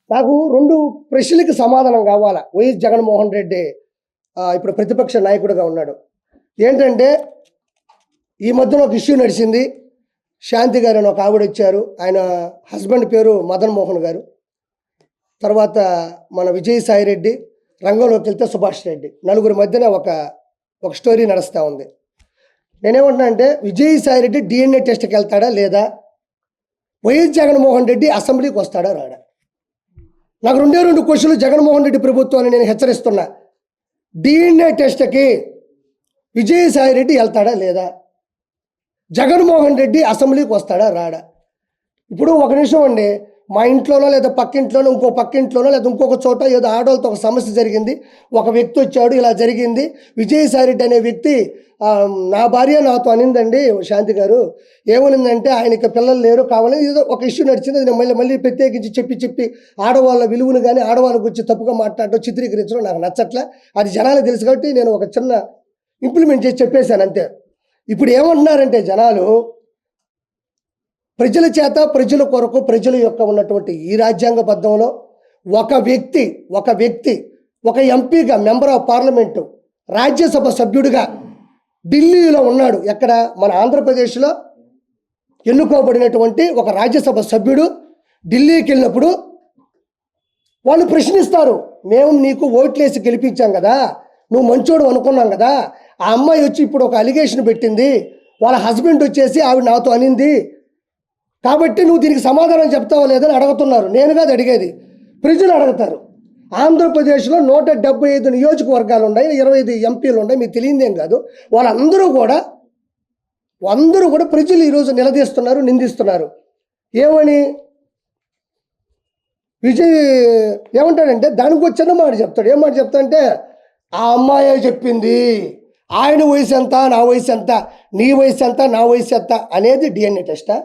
నాకు 2 ప్రశ్నలకి సమాధానం కావాలా. వైఎస్ జగన్మోహన్ రెడ్డి ఇప్పుడు ప్రతిపక్ష నాయకుడిగా ఉన్నాడు. ఏంటంటే ఈ మధ్యన ఒక ఇష్యూ నడిచింది. శాంతి గారు అని ఒక ఆవిడ వచ్చారు. ఆయన హస్బెండ్ పేరు మదన్ మోహన్ గారు. తర్వాత మన విజయసాయి రెడ్డి, రంగంలోకి వెళ్తే సుభాష్ రెడ్డి, నలుగురి మధ్యన ఒక స్టోరీ నడుస్తూ ఉంది. నేనేమంటున్నా అంటే విజయసాయి రెడ్డి DNA టెస్ట్కి వెళ్తాడా లేదా, వైఎస్ జగన్మోహన్ రెడ్డి అసెంబ్లీకి వస్తాడా రాడా? నాకు 2 క్వశ్చన్లు జగన్మోహన్ రెడ్డి ప్రభుత్వాన్ని నేను హెచ్చరిస్తున్నా. DNA టెస్ట్కి విజయసాయి రెడ్డి వెళ్తాడా లేదా, జగన్మోహన్ రెడ్డి అసెంబ్లీకి వస్తాడా రాడా? ఇప్పుడు ఒక నిమిషం అండి, మా ఇంట్లోనో లేదా పక్కింట్లోనో ఇంకో పక్కింట్లోనో లేదా ఇంకొక చోట ఏదో ఆడవాళ్ళతో ఒక సమస్య జరిగింది, ఒక వ్యక్తి వచ్చాడు, ఇలా జరిగింది, విజయసాయి రెడ్డి అనే వ్యక్తి నా భార్య నాతో అనిందండి శాంతి గారు, ఏమనిందంటే ఆయనకి పిల్లలు లేరు కావాలని ఏదో ఒక ఇష్యూ నడిచింది. అది మళ్ళీ ప్రత్యేకించి చెప్పి ఆడవాళ్ళ విలువను కానీ ఆడవాళ్ళ గురించి తప్పుగా మాట్లాడటం, చిత్రీకరించడం నాకు నచ్చట్లే. అది జనాలకు తెలుసు కాబట్టి నేను ఒక చిన్న ఇంప్లిమెంట్ చేసి చెప్పేశాను అంతే. ఇప్పుడు ఏమంటున్నారంటే జనాలు, ప్రజల చేత ప్రజల కొరకు ప్రజల యొక్క ఉన్నటువంటి ఈ రాజ్యాంగబద్ధంలో ఒక వ్యక్తి ఒక ఎంపీగా, మెంబర్ ఆఫ్ పార్లమెంటు, రాజ్యసభ సభ్యుడిగా ఢిల్లీలో ఉన్నాడు. ఎక్కడ? మన ఆంధ్రప్రదేశ్లో ఎన్నుకోబడినటువంటి ఒక రాజ్యసభ సభ్యుడు ఢిల్లీకి వెళ్ళినప్పుడు వాళ్ళు ప్రశ్నిస్తారు, మేము నీకు ఓట్లేసి గెలిపించాం కదా, నువ్వు మంచోడు అనుకున్నాం కదా, ఆ అమ్మాయి వచ్చి ఇప్పుడు ఒక అలిగేషన్ పెట్టింది, వాళ్ళ హస్బెండ్ వచ్చేసి ఆవిడ నాతో అనింది, కాబట్టి నువ్వు దీనికి సమాధానం చెప్తావా లేదని అడుగుతున్నారు. నేను కాదు అడిగేది, ప్రజలు అడుగుతారు. ఆంధ్రప్రదేశ్లో 175 నియోజకవర్గాలు ఉన్నాయి, 25 ఎంపీలు ఉన్నాయి, మీకు తెలియదేం కాదు. వాళ్ళందరూ కూడా ప్రజలు ఈరోజు నిలదీస్తున్నారు, నిందిస్తున్నారు. ఏమని విజయ్ ఏమంటాడంటే దానికి వచ్చిన మాట చెప్తాడు. ఏం మాట చెప్తాడంటే, ఆ అమ్మాయే చెప్పింది, ఆయన వయసు ఎంత, నా వయసు ఎంత, నీ వయసు ఎంత, నా వయసు ఎంత అనేది DNA టెస్టా?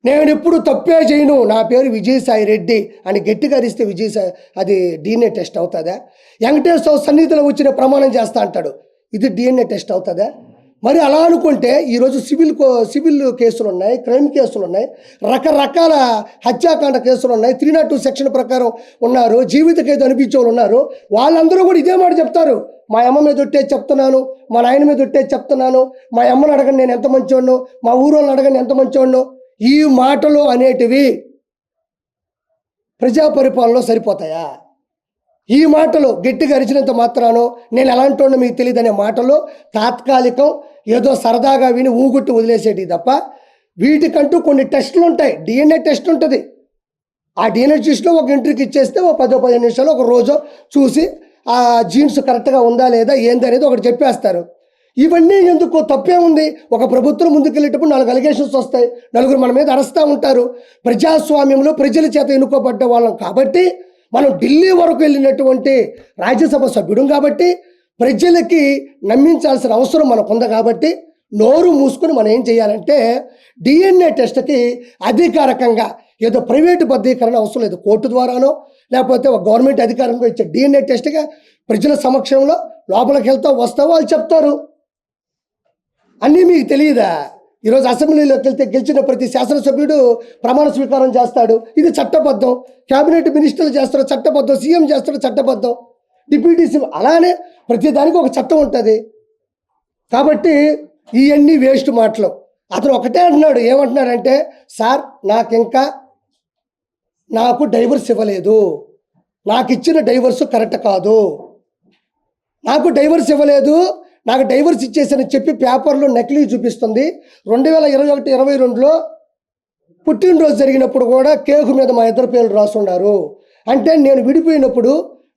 నేను ఎప్పుడు తప్పే చేయను, నా పేరు విజయసాయి రెడ్డి అని గట్టిగా అరిస్తే విజయసాయి అది DNA టెస్ట్ అవుతుందా? వెంకటేశ్వర సన్నిధిలో వచ్చిన ప్రమాణం చేస్తా అంటాడు, ఇది DNA టెస్ట్ అవుతుందా? మరి అలా అనుకుంటే ఈరోజు సివిల్ కేసులు ఉన్నాయి, క్రైమ్ కేసులు ఉన్నాయి, రకరకాల హత్యాకాండ కేసులు ఉన్నాయి, 302 సెక్షన్ ప్రకారం ఉన్నారు, జీవిత ఖైదు అనిపించే వాళ్ళు ఉన్నారు. వాళ్ళందరూ కూడా ఇదే మాట చెప్తారు, మా అమ్మ మీద ఒట్టేసి చెప్తున్నాను, మా నాయన మీద ఒట్టేసి చెప్తున్నాను, మా అమ్మని అడగని నేను ఎంత మంచివాడిను, మా ఊరోళ్ళని అడగని ఎంత మంచివాడిను. ఈ మాటలు అనేటివి ప్రజా పరిపాలనలో సరిపోతాయా? ఈ మాటలు గట్టిగా అరిచినంత మాత్రానో నేను ఎలాంటి వాడినో మీకు తెలియదు అనే మాటలు తాత్కాలికం, ఏదో సరదాగా విని ఊగుట్టు వదిలేసేటి తప్ప వీటికంటూ కొన్ని టెస్టులు ఉంటాయి. DNA టెస్ట్ ఉంటుంది. ఆ DNA టెస్ట్లో ఒక ఎంట్రీకి ఇచ్చేస్తే ఒక 10-15 నిమిషాలు, ఒక రోజు చూసి ఆ జీన్స్ కరెక్ట్గా ఉందా లేదా ఏంది అనేది ఒకటి చెప్పేస్తారు. ఇవన్నీ ఎందుకు? తప్పే ఉంది. ఒక ప్రభుత్వం ముందుకెళ్ళేటప్పుడు 4 అలిగేషన్స్ వస్తాయి, నలుగురు మన మీద అరుస్తూ ఉంటారు. ప్రజాస్వామ్యంలో ప్రజల చేత ఎన్నుకోబడ్డ వాళ్ళం కాబట్టి, మనం ఢిల్లీ వరకు వెళ్ళినటువంటి రాజ్యసభ సభ్యుడు కాబట్టి, ప్రజలకి నమ్మించాల్సిన అవసరం మనకు ఉంది కాబట్టి, నోరు మూసుకొని మనం ఏం చేయాలంటే DNA టెస్ట్కి అధికారికంగా ఏదో ప్రైవేటు బద్దీకరణ అవసరం లేదు, కోర్టు ద్వారానో లేకపోతే ఒక గవర్నమెంట్ అధికారంగా ఇచ్చే DNA టెస్ట్గా ప్రజల సమక్షంలో లోపలికి వస్తావో వాళ్ళు చెప్తారు. అన్నీ మీకు తెలియదా? ఈరోజు అసెంబ్లీలోకి వెళ్తే గెలిచిన ప్రతి శాసనసభ్యుడు ప్రమాణ స్వీకారం చేస్తాడు, ఇది చట్టబద్ధం. క్యాబినెట్ మినిస్టర్లు చేస్తారు చట్టబద్ధం, సీఎం చేస్తాడు చట్టబద్ధం, డిప్యూటీ సీఎం, అలానే ప్రతిదానికి ఒక చట్టం ఉంటుంది. కాబట్టి ఇవన్నీ వేస్ట్ మాటలు. అతను ఒకటే అంటున్నాడు, ఏమంటున్నాడంటే, సార్ నాకు డైవర్స్ ఇవ్వలేదు, నాకు ఇచ్చిన డైవర్స్ కరెక్ట్ కాదు, నాకు డైవర్స్ ఇవ్వలేదు, నాకు డైవర్స్ ఇచ్చేసని చెప్పి పేపర్లో నకిలీ చూపిస్తుంది. 2021-22లో పుట్టినరోజు జరిగినప్పుడు కూడా కేకు మీద మా ఇద్దరు పేర్లు రాసున్నారు. అంటే నేను విడిపోయినప్పుడు,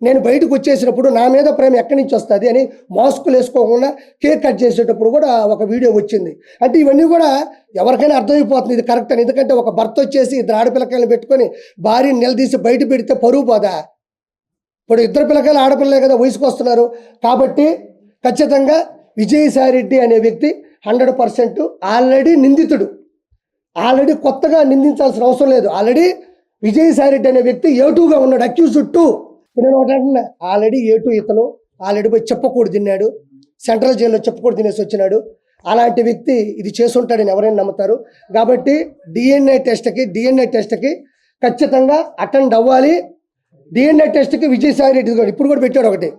నేను బయటకు వచ్చేసినప్పుడు నా మీద ప్రేమ ఎక్కడి నుంచి వస్తుంది అని మాస్కులు వేసుకోకుండా కేక్ కట్ చేసేటప్పుడు కూడా ఒక వీడియో వచ్చింది. అంటే ఇవన్నీ కూడా ఎవరికైనా అర్థమైపోతుంది ఇది కరెక్ట్ అని. ఎందుకంటే ఒక భర్త వచ్చేసి 2 ఆడపిల్లకాయలను పెట్టుకొని భార్యని నిలదీసి బయట పెడితే పరువు పోదా? ఇప్పుడు 2 పిల్లకాయలు ఆడపిల్లలే కదా వయసుకు వస్తున్నారు. కాబట్టి ఖచ్చితంగా విజయసాయి రెడ్డి అనే వ్యక్తి 100% ఆల్రెడీ నిందితుడు. ఆల్రెడీ కొత్తగా నిందించాల్సిన అవసరం లేదు. ఆల్రెడీ విజయసాయి రెడ్డి అనే వ్యక్తి A2గా ఉన్నాడు, అక్యూజ్డ్ 2. నేను ఒకటి అంటున్నా, ఆల్రెడీ A2 ఇతను ఆల్రెడీ పోయి చెప్పకూడదు తిన్నాడు, సెంట్రల్ జైల్లో చెప్పకూడదు తినేసి వచ్చినాడు. అలాంటి వ్యక్తి ఇది చేసుంటాడని ఎవరైనా నమ్ముతారు. కాబట్టి DNA టెస్ట్కి ఖచ్చితంగా అటెండ్ అవ్వాలి. డిఎన్ఏ టెస్ట్కి విజయసాయి రెడ్డి ఇప్పుడు కూడా పెట్టాడు ఒకటి,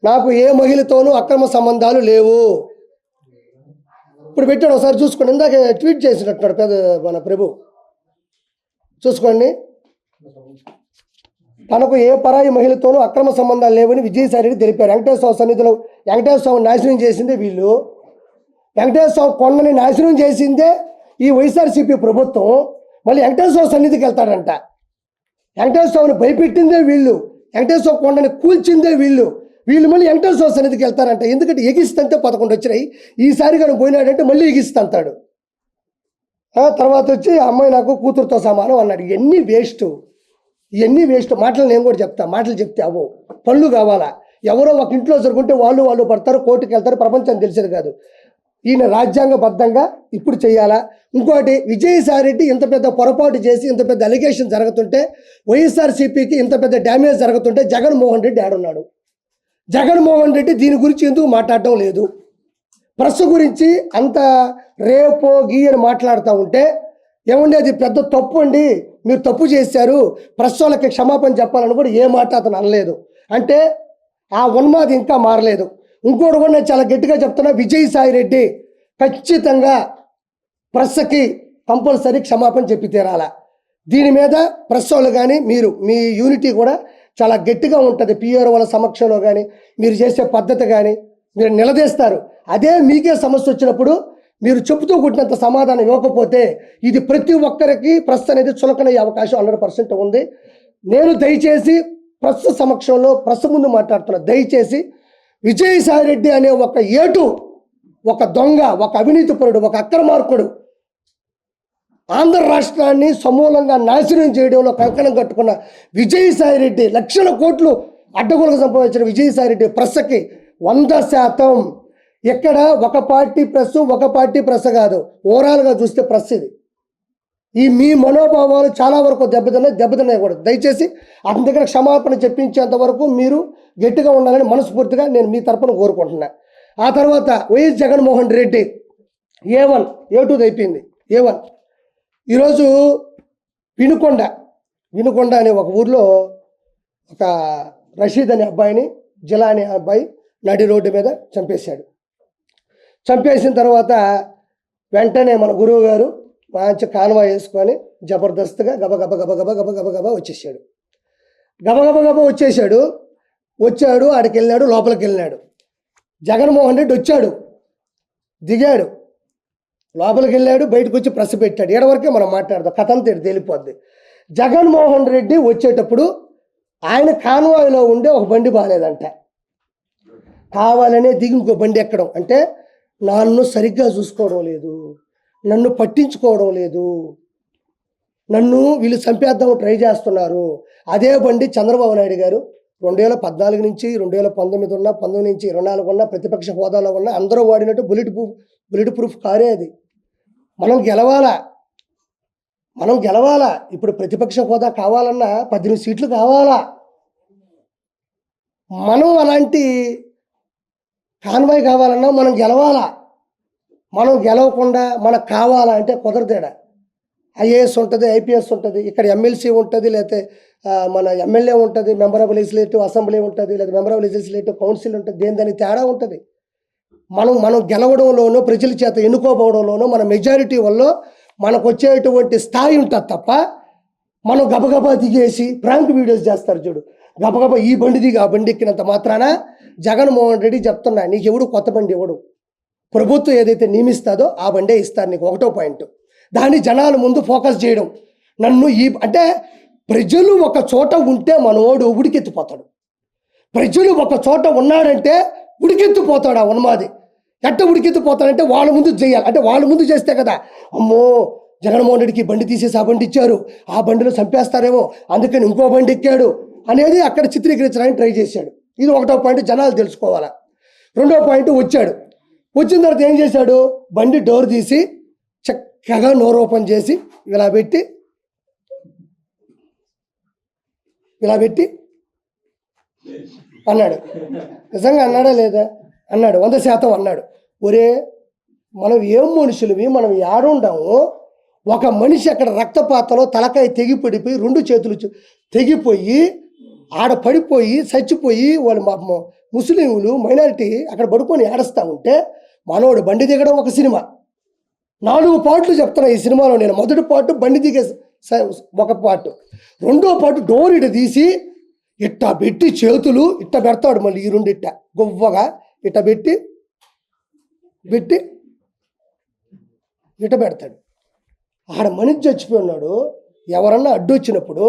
నాకు ఏ మహిళతోనూ అక్రమ సంబంధాలు లేవు. ఇప్పుడు పెట్టాడు, ఒకసారి చూసుకోండి. ఇందాక ట్వీట్ చేసినట్టున్నాడు పెద్ద మన ప్రభు, చూసుకోండి. తనకు ఏ పరాయి మహిళతోనూ అక్రమ సంబంధాలు లేవని విజయసాయి రెడ్డి తెలిపారు. వెంకటేశ్వర సన్నిధిలో వెంకటేశ్వర స్వామి నాశనం చేసిందే వీళ్ళు, వెంకటేశ్వర స్వామి కొండని నాశనం చేసిందే ఈ వైఎస్ఆర్సీపీ ప్రభుత్వం. మళ్ళీ వెంకటేశ్వర సన్నిధికి వెళ్తాడంట. వెంకటేశ్వర స్వామిని భయపెట్టిందే వీళ్ళు, వెంకటేశ్వర కొండని కూల్చిందే వీళ్ళు మళ్ళీ వెంకటేశ్వర సన్నిధికి వెళ్తారంట. ఎందుకంటే ఎగిస్తంటే 11 వచ్చినాయి, ఈసారి కానీ పోయినాడంటే మళ్ళీ ఎగిస్తాడు. తర్వాత వచ్చి అమ్మాయి నాకు కూతురుతో సమానం అన్నాడు. ఇవన్నీ వేస్ట్ మాటలు. నేను కూడా చెప్తా, మాటలు చెప్తే అవో, పనులు కావాలా. ఎవరో ఒక ఇంట్లో జరుగుంటే వాళ్ళు పడతారు, కోర్టుకు వెళ్తారు, ప్రపంచానికి తెలిసేది కాదు. ఈయన రాజ్యాంగబద్ధంగా ఇప్పుడు చేయాలా. ఇంకోటి, విజయసాయి రెడ్డి ఇంత పెద్ద పొరపాటు చేసి ఇంత పెద్ద అలిగేషన్ జరుగుతుంటే, వైఎస్ఆర్సీపీకి ఇంత పెద్ద డ్యామేజ్ జరుగుతుంటే జగన్మోహన్ రెడ్డి ఆడున్నాడు. జగన్మోహన్ రెడ్డి దీని గురించి ఎందుకు మాట్లాడటం లేదు? ప్రెస్ గురించి అంత రేపో గీయని మాట్లాడుతూ ఉంటే, ఏమండి అది పెద్ద తప్పు అండి, మీరు తప్పు చేశారు, ప్రెస్ వాళ్ళకి క్షమాపణ చెప్పాలని కూడా ఏ మాట అతను అనలేదు. అంటే ఆ ఉన్మాది ఇంకా మారలేదు. ఇంకోటి కూడా నేను చాలా గట్టిగా చెప్తున్నా, విజయసాయి రెడ్డి ఖచ్చితంగా ప్రెస్కి కంపల్సరీ క్షమాపణ చెప్పి తీరాలా. దీని మీద ప్రెస్ వాళ్ళు కానీ మీరు మీ యూనిటీ కూడా చాలా గట్టిగా ఉంటుంది. పిఆర్ వాళ్ళ సమక్షంలో కానీ మీరు చేసే పద్ధతి కానీ మీరు నిలదీస్తారు. అదే మీకే సమస్య వచ్చినప్పుడు మీరు చెబుతూ కొట్టినంత సమాధానం ఇవ్వకపోతే ఇది ప్రతి ఒక్కరికి ప్రెస్ అనేది చులకనయ్యే అవకాశం 100% ఉంది. నేను దయచేసి ప్రెస్ సమక్షంలో ప్రెస్ ముందు మాట్లాడుతున్నా, దయచేసి విజయసాయి రెడ్డి అనే ఒక దొంగ, ఒక అవినీతిపరుడు, ఒక అక్రమార్కుడు ఆంధ్ర రాష్ట్రాన్ని సమూలంగా నాశనం చేయడంలో కంకణం కట్టుకున్న విజయసాయి రెడ్డి, లక్షల కోట్లు అడ్డగోలుగా సంపాదించిన విజయసాయి రెడ్డి ప్రెస్కి 100% ఎక్కడ ఒక పార్టీ ప్రెస్ కాదు, ఓవరాల్గా చూస్తే ప్రెస్ ఇది. ఈ మీ మనోభావాలు చాలా వరకు దెబ్బతిన్నాయి కూడా. దయచేసి అతని దగ్గర క్షమాపణ చెప్పించేంత వరకు మీరు గట్టిగా ఉండాలని మనస్ఫూర్తిగా నేను మీ తరపున కోరుకుంటున్నా. ఆ తర్వాత YS Jaganmohan Reddy A1 A2 అయిపోయింది. A1 ఈరోజు వినుకొండ అనే ఒక ఊర్లో ఒక రషీద్ అనే అబ్బాయిని, జిలా అనే అబ్బాయి నడి రోడ్డు మీద చంపేసిన తర్వాత వెంటనే మన గురువు గారు మంచి కాన్వా వేసుకొని జబర్దస్త్గా గబగబా వచ్చాడు. ఆడికి వెళ్ళినాడు, లోపలికి వెళ్ళినాడు. జగన్మోహన్ రెడ్డి వచ్చాడు, దిగాడు, లోపలికి వెళ్ళాడు, బయటకు వచ్చి ప్రెస్ పెట్టాడు. ఏడవరకే మనం మాట్లాడదాం, కథ అంతా తేలిపోద్ది. జగన్మోహన్ రెడ్డి వచ్చేటప్పుడు ఆయన కాన్వాయ్లో ఉండే ఒక బండి బాగాలేదంట, కావాలనే దిగి ఇంకో బండి ఎక్కడం. అంటే నన్ను సరిగ్గా చూసుకోవడం లేదు, నన్ను పట్టించుకోవడం లేదు, నన్ను వీళ్ళు చంపేద్దాం ట్రై చేస్తున్నారు. అదే బండి చంద్రబాబు నాయుడు గారు 2014 నుంచి 2019 ఉన్న, 19 నుంచి 24 ఉన్న, ప్రతిపక్ష హోదాలో ఉన్న అందరూ వాడినట్టు బుల్లెట్ ప్రూఫ్ కారే అది. మనం గెలవాలా. ఇప్పుడు ప్రతిపక్ష హోదా కావాలన్నా 18 సీట్లు కావాలా. మనం అలాంటి కాన్వాయ్ కావాలన్నా మనం గెలవాలా. మనం గెలవకుండా మనకు కావాలా అంటే కుదరదేడా. ఐఏఎస్ ఉంటుంది, ఐపీఎస్ ఉంటుంది, ఇక్కడ ఎమ్మెల్సీ ఉంటుంది, లేకపోతే మన ఎమ్మెల్యే ఉంటుంది, మెంబర్ ఆఫ్ లెజిస్లేటివ్ అసెంబ్లీ ఉంటుంది, లేదా మెంబర్ ఆఫ్ లెజిస్లేటివ్ కౌన్సిల్ ఉంటుంది. దాని తేడా ఉంటుంది. మనం గెలవడంలోనూ, ప్రజల చేత ఎన్నుకోబోవడంలోనూ, మన మెజారిటీ వల్ల మనకు వచ్చేటువంటి స్థాయి ఉంటుంది తప్ప, మనం గబగబా దిగేసి ప్రాంక్ వీడియోస్ చేస్తారు చూడు, గబగబా ఈ బండి దిగి ఆ బండి ఎక్కినంత మాత్రాన జగన్మోహన్ రెడ్డి చెప్తున్నా, నీకు ఎవడు కొత్త బండి ఎవడు, ప్రభుత్వం ఏదైతే నియమిస్తుందో ఆ బండే ఇస్తారు నీకు. ఒకటో పాయింట్, దాన్ని జనాల ముందు ఫోకస్ చేయడం. అంటే ప్రజలు ఒక చోట ఉంటే మనోడు ఉడికెత్తిపోతాడు. ప్రజలు ఒక చోట ఉన్నాడంటే ఉడికెత్తిపోతాడు ఆ ఉన్మాది. ఎట్ట ఉడికెత్తిపోతాడంటే వాళ్ళ ముందు చేయాలి. అంటే వాళ్ళ ముందు చేస్తే కదా, అమ్మో జగన్మోహన్ రెడ్డికి బండి తీసేసి ఆ బండి ఇచ్చారు, ఆ బండిలో చంపేస్తారేమో అందుకని ఇంకో బండి ఎక్కాడు అనేది అక్కడ చిత్రీకరించడానికి ట్రై చేశాడు. ఇది ఒకటో పాయింట్, జనాలు తెలుసుకోవాలా. రెండో పాయింట్, వచ్చిన తర్వాత ఏం చేశాడు, బండి డోర్ తీసి చక్కగా నోరు ఓపెన్ చేసి ఇలా పెట్టి అన్నాడు. నిజంగా అన్నాడా లేదా? అన్నాడు, 100% అన్నాడు. ఒరే మనం ఏం మనుషులవి, మనం ఏడుండాము, ఒక మనిషి అక్కడ రక్తపాతంలో తలకాయ తెగిపడిపోయి 2 చేతులు తెగిపోయి ఆడ పడిపోయి చచ్చిపోయి వాళ్ళు ముస్లింలు మైనారిటీ అక్కడ పడుకొని ఏడుస్తూ ఉంటే మనోడు బండి దిగడం ఒక సినిమా. 4 పార్ట్లు చెప్తున్నా ఈ సినిమాలో నేను. మొదటి పార్ట్ బండి దిగే ఒక పార్ట్, రెండో పార్ట్ డోర్ ఇట తీసి ఇట్ట పెట్టి చేతులు ఇట్ట పెడతాడు, మళ్ళీ ఈ 2 ఇట్ట గొవ్వగా ఇట్ట పెట్టి ఇట్ట పెడతాడు. ఆడ మనిషి చచ్చిపోయి ఉన్నాడు. ఎవరన్నా అడ్డొచ్చినప్పుడు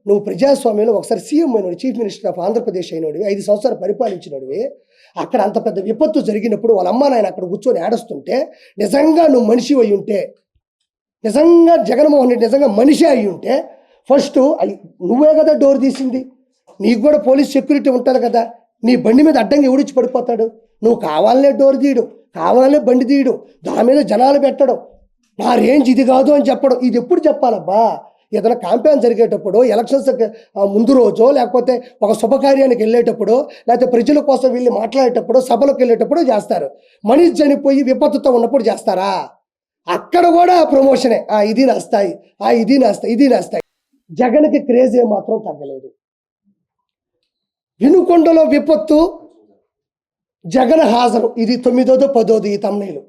నువ్వు ప్రజాస్వామ్యంలో ఒకసారి సీఎం అయినోడు, చీఫ్ మినిస్టర్ ఆఫ్ ఆంధ్రప్రదేశ్ అయినోడివి, 5 సంవత్సరాలు పరిపాలించినోడివి, అక్కడ అంత పెద్ద విపత్తు జరిగినప్పుడు వాళ్ళ అమ్మ నాయన అక్కడ కూర్చొని ఏడుస్తుంటే నిజంగా నువ్వు మనిషి అయి ఉంటే, నిజంగా జగన్మోహన్ రెడ్డి నిజంగా మనిషి అయి ఉంటే ఫస్ట్ నువ్వే కదా డోర్ తీసింది. నీకు కూడా పోలీస్ సెక్యూరిటీ ఉంటుంది కదా. నీ బండి మీద అడ్డంగా ఎవడిచ్చి పడిపోతాడు? నువ్వు కావాలనే డోర్ తీయడం, కావాలనే బండి తీయడం, దాని మీద జనాలు పెట్టడం, నా రేంజ్ ఇది కాదు అని చెప్పడం. ఇది ఎప్పుడు చెప్పాలబ్బా? ఏదైనా క్యాంపెయిన్ జరిగేటప్పుడు, ఎలక్షన్స్ ముందు రోజో, లేకపోతే ఒక శుభకార్యానికి వెళ్ళేటప్పుడు, లేకపోతే ప్రజల కోసం వెళ్ళి మాట్లాడేటప్పుడు, సభలకు వెళ్ళేటప్పుడు చేస్తారు. మనిషి చనిపోయి విపత్తుతో ఉన్నప్పుడు చేస్తారా? అక్కడ కూడా ప్రమోషనే. ఇది నస్తాయి, ఇది నస్తాయి. జగన్కి క్రేజ్ ఏమాత్రం తగ్గలేదు. వినుకొండలో విపత్తు, జగన్ హాజరు, ఇది 9వ 10వ ఈ తమ్నైలు.